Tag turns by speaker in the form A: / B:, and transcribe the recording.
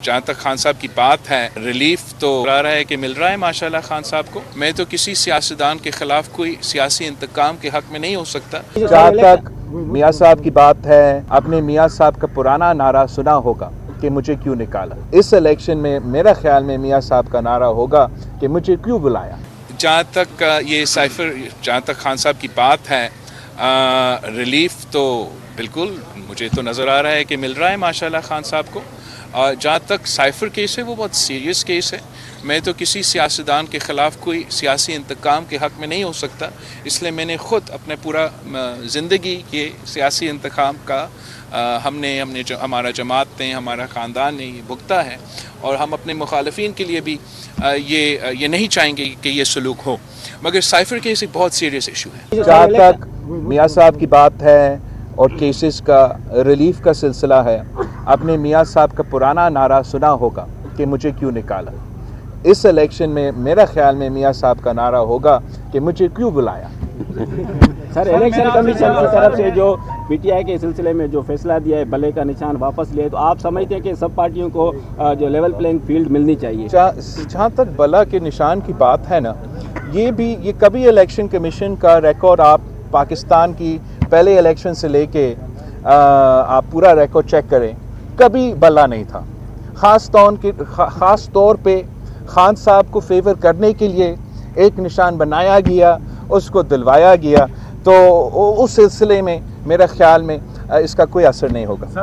A: جہاں تک خان صاحب کی بات ہے، ریلیف تو آ رہا ہے کہ مل رہا ہے ماشاءاللہ خان صاحب کو. میں تو کسی سیاستدان کے خلاف کوئی سیاسی انتقام کے حق میں نہیں ہو سکتا.
B: جہاں تک میاں صاحب کی بات ہے، اپنے میاں صاحب کا پرانا نعرہ سنا ہوگا کہ مجھے کیوں نکالا. اس الیکشن میں میرا خیال میں میاں صاحب کا نعرہ ہوگا کہ مجھے کیوں بلایا.
A: جہاں تک یہ سائفر، جہاں تک خان صاحب کی بات ہے، ریلیف تو بالکل مجھے تو نظر آ رہا ہے کہ مل رہا ہے ماشاءاللہ خان صاحب کو. اور جہاں تک سائفر کیس ہے وہ بہت سیریس کیس ہے. میں تو کسی سیاستدان کے خلاف کوئی سیاسی انتقام کے حق میں نہیں ہو سکتا. اس لیے میں نے خود اپنے پورا زندگی کے سیاسی انتقام کا ہمارا جماعت نے، ہمارا خاندان نے یہ بھگتا ہے. اور ہم اپنے مخالفین کے لیے بھی یہ نہیں چاہیں گے کہ یہ سلوک ہو. مگر سائفر کیس ایک بہت سیریس ایشو ہے.
B: جہاں تک میاں صاحب کی بات ہے اور کیسز کا ریلیف کا سلسلہ ہے، اپنے میاں صاحب کا پرانا نعرہ سنا ہوگا کہ مجھے کیوں نکالا. اس الیکشن میں میرا خیال میں میاں صاحب کا نعرہ ہوگا کہ مجھے کیوں بلایا.
C: سر، الیکشن کمیشن کی طرف سے جو پی ٹی آئی کے سلسلے میں جو فیصلہ دیا ہے بلے کا نشان واپس لے، تو آپ سمجھتے ہیں کہ سب پارٹیوں کو جو لیول پلینگ فیلڈ ملنی چاہیے؟
B: جہاں تک بلا کے نشان کی بات ہے نا، یہ کبھی الیکشن کمیشن کا ریکارڈ آپ پاکستان کی پہلے الیکشن سے لے کے آپ پورا ریکارڈ چیک کریں، کبھی بلا نہیں تھا. خاص طور پہ خان صاحب کو فیور کرنے کے لیے ایک نشان بنایا گیا، اس کو دلوایا گیا. تو اس سلسلے میں میرا خیال میں اس کا کوئی اثر نہیں ہوگا.